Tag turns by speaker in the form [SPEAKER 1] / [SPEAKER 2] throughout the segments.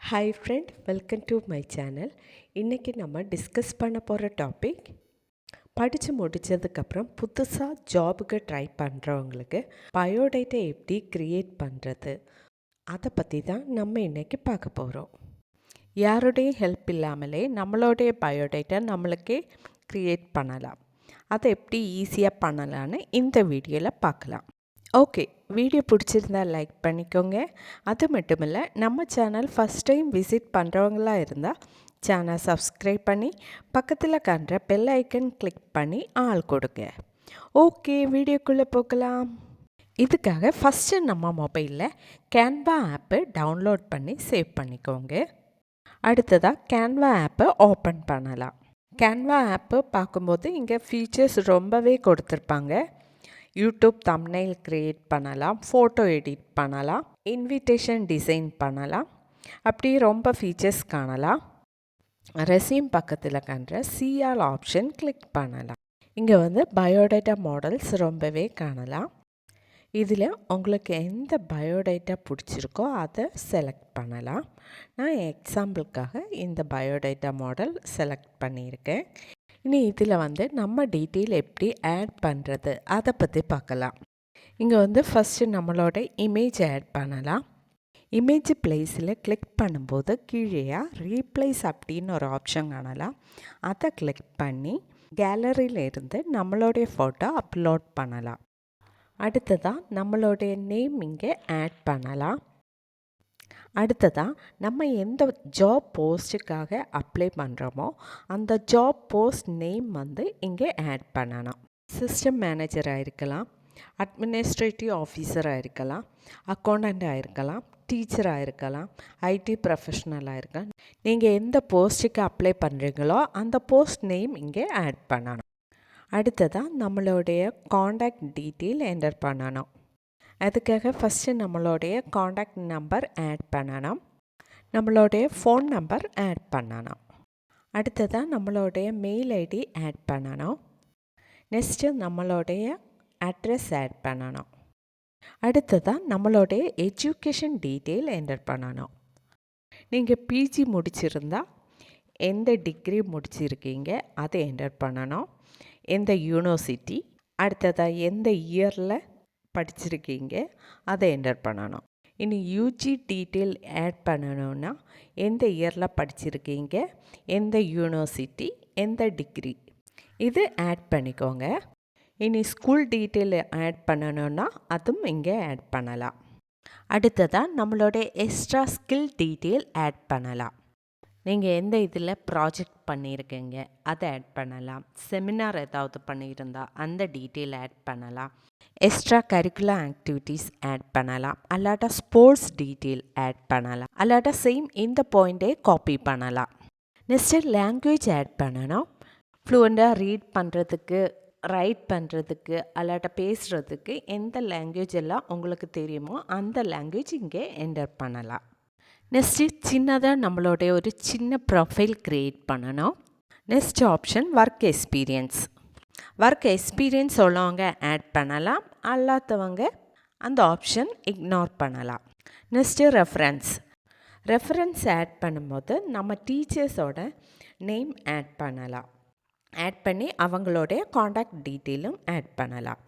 [SPEAKER 1] Hi friend, welcome to my channel. இன்றைக்கி நம்ம discuss பண்ண போகிற டாபிக், படித்து முடித்ததுக்கப்புறம் புதுசாக ஜாபுக்கு ட்ரை பண்ணுறவங்களுக்கு பயோடேட்டா எப்படி க்ரியேட் பண்ணுறது, அதை பற்றி தான் நம்ம இன்றைக்கி பார்க்க போகிறோம். யாருடைய ஹெல்ப் இல்லாமலே நம்மளுடைய பயோடேட்டா நம்மளுக்கே க்ரியேட் பண்ணலாம். அதை எப்படி ஈஸியாக பண்ணலான்னு இந்த வீடியோவில் பார்க்கலாம். ஓகே, வீடியோ பிடிச்சிருந்தா லைக் பண்ணிக்கோங்க. அது மட்டும் இல்லை, நம்ம சேனல் ஃபஸ்ட் டைம் விசிட் பண்ணுறவங்களா இருந்தால் சேனல் சப்ஸ்கிரைப் பண்ணி பக்கத்தில் காண்ற பெல் ஐக்கன் கிளிக் பண்ணி ஆள் கொடுங்க. ஓகே, வீடியோக்குள்ளே போகலாம். இதுக்காக ஃபஸ்ட்டு நம்ம மொபைலில் கேன்வா ஆப்பை டவுன்லோட் பண்ணி சேவ் பண்ணிக்கோங்க. அடுத்ததாக கேன்வா ஆப்பை ஓப்பன் பண்ணலாம். கேன்வா ஆப்பு பார்க்கும்போது இங்கே ஃபீச்சர்ஸ் ரொம்பவே கொடுத்துருப்பாங்க. யூடியூப் தம்ப்நெயில் க்ரியேட் பண்ணலாம், ஃபோட்டோ எடிட் பண்ணலாம், இன்விடேஷன் டிசைன் பண்ணலாம், அப்படி ரொம்ப ஃபீச்சர்ஸ் காணலாம். ரெஸ்யூம் பக்கத்தில் காண்ற சிஆல் ஆப்ஷன் கிளிக் பண்ணலாம். இங்கே பயோடேட்டா மாடல்ஸ் ரொம்பவே காணலாம். இதில் உங்களுக்கு எந்த பயோடேட்டா பிடிச்சிருக்கோ அதை செலக்ட் பண்ணலாம். நான் எக்ஸாம்பிளுக்காக இந்த பயோடேட்டா மாடல் செலக்ட் பண்ணியிருக்கேன். இனி இதில் நம்ம டீட்டெயில் எப்படி ஆட் பண்ணுறது அதை பற்றி பார்க்கலாம். இங்கே ஃபஸ்ட்டு நம்மளோட இமேஜ் ஆட் பண்ணலாம். இமேஜ் பிளேஸில் கிளிக் பண்ணும்போது கீழே ரீப்ளேஸ் அப்படின்னு ஒரு ஆப்ஷன் காணலாம். அதை கிளிக் பண்ணி கேலரியிலிருந்து நம்மளுடைய ஃபோட்டோ அப்லோட் பண்ணலாம். அடுத்ததாக நம்மளுடைய நேம் இங்கே ஆட் பண்ணலாம். அடுத்ததாக நம்ம எந்த ஜாப் போஸ்ட்டுக்காக அப்ளை பண்ணுறோமோ அந்த ஜாப் போஸ்ட் நேம் இங்கே ஆட் பண்ணணும். சிஸ்டம் மேனேஜராக இருக்கலாம், அட்மினிஸ்ட்ரேட்டிவ் ஆஃபீஸராக இருக்கலாம், அக்கௌண்டண்ட்டாக இருக்கலாம், டீச்சராக இருக்கலாம், ஐடி ப்ரொஃபஷ்னலாக இருக்கலாம். நீங்கள் எந்த போஸ்ட்டுக்கு அப்ளை பண்ணுறீங்களோ அந்த போஸ்ட் நேம் இங்கே ஆட் பண்ணணும். அடுத்ததாக நம்மளுடைய காண்டாக்ட் டீட்டெயில் என்டர் பண்ணணும். அதுக்காக ஃபஸ்ட்டு நம்மளுடைய காண்டாக்ட் நம்பர் ஆட் பண்ணணும், நம்மளுடைய ஃபோன் நம்பர் ஆட் பண்ணணும். அடுத்ததாக நம்மளுடைய மெயில் ஐடி ஆட் பண்ணணும். நெக்ஸ்ட்டு நம்மளுடைய அட்ரஸ் ஆட் பண்ணணும். அடுத்ததாக நம்மளுடைய எஜுகேஷன் டீட்டெயில் என்டர் பண்ணணும். நீங்கள் பிஜி முடிச்சிருந்தா எந்த டிகிரி முடிச்சிருக்கீங்க அதை என்டர் பண்ணணும், எந்த யூனிவர்சிட்டி, அடுத்ததாக எந்த இயரில் படிச்சிருக்கீங்க அதை என்டர் பண்ணணும். இனி யூஜி டீட்டெயில் ஆட் பண்ணணுன்னா எந்த இயரில் படிச்சிருக்கீங்க, எந்த யூனிவர்சிட்டி, எந்த டிகிரி இது ஆட் பண்ணிக்கோங்க. இனி ஸ்கூல் டீட்டெயில் ஆட் பண்ணணுன்னா அதுவும் இங்கே ஆட் பண்ணலாம். அடுத்ததாக நம்மளுடைய எக்ஸ்ட்ரா ஸ்கில் டீட்டெயில் ஆட் பண்ணலாம். நீங்கள் எந்த இதில் ப்ராஜெக்ட் பண்ணியிருக்கீங்க அதை ஆட் பண்ணலாம். செமினார் ஏதாவது பண்ணியிருந்தால் அந்த டீட்டெயில் ஆட் பண்ணலாம். எக்ஸ்ட்ரா கரிக்குலர் ஆக்டிவிட்டீஸ் ஆட் பண்ணலாம். அல்லாட்டா ஸ்போர்ட்ஸ் டீட்டெயில் ஆட் பண்ணலாம். அல்லாட்டா சேம் இந்த பாயிண்ட்டே காப்பி பண்ணலாம். நெக்ஸ்ட்டு லாங்குவேஜ் ஆட் பண்ணணும். ஃப்ளூவெண்ட்டாக ரீட் பண்ணுறதுக்கு, ரைட் பண்ணுறதுக்கு, அல்லாட்டா பேசுகிறதுக்கு எந்த லாங்குவேஜ் எல்லாம் உங்களுக்கு தெரியுமோ அந்த லாங்குவேஜ் இங்கே என்டர் பண்ணலாம். நெக்ஸ்ட்டு சின்னதாக நம்மளுடைய ஒரு சின்ன ப்ரொஃபைல் க்ரியேட் பண்ணணும். Next option work experience. Work experience உள்ளவங்க ஆட் பண்ணலாம், அல்லாதவங்க அந்த ஆப்ஷன் இக்னோர் பண்ணலாம். நெக்ஸ்ட்டு ரெஃபரன்ஸ் ஆட் பண்ணும்போது நம்ம டீச்சர்ஸோட நேம் ஆட் பண்ணலாம். ஆட் பண்ணி அவங்களுடைய காண்டாக்ட் டீட்டெயிலும் ஆட் பண்ணலாம்.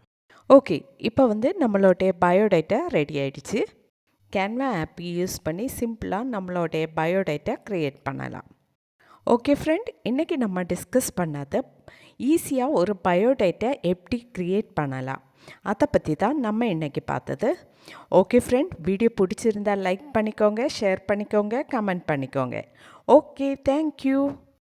[SPEAKER 1] ஓகே, இப்போ நம்மளுடைய பயோடேட்டா ரெடி ஆகிடுச்சு. கேன்வா ஆப் யூஸ் பண்ணி சிம்பிளாக நம்மளுடைய பயோடேட்டா க்ரியேட் பண்ணலாம். ஓகே ஃப்ரெண்ட், இன்றைக்கி நம்ம டிஸ்கஸ் பண்ணது ஈஸியாக ஒரு பயோடேட்டா எப்படி க்ரியேட் பண்ணலாம் அதை பற்றி தான் நம்ம இன்றைக்கி பார்த்தது. ஓகே ஃப்ரெண்ட், வீடியோ பிடிச்சிருந்தால் லைக் பண்ணிக்கோங்க, ஷேர் பண்ணிக்கோங்க, கமெண்ட் பண்ணிக்கோங்க. Okay, thank you.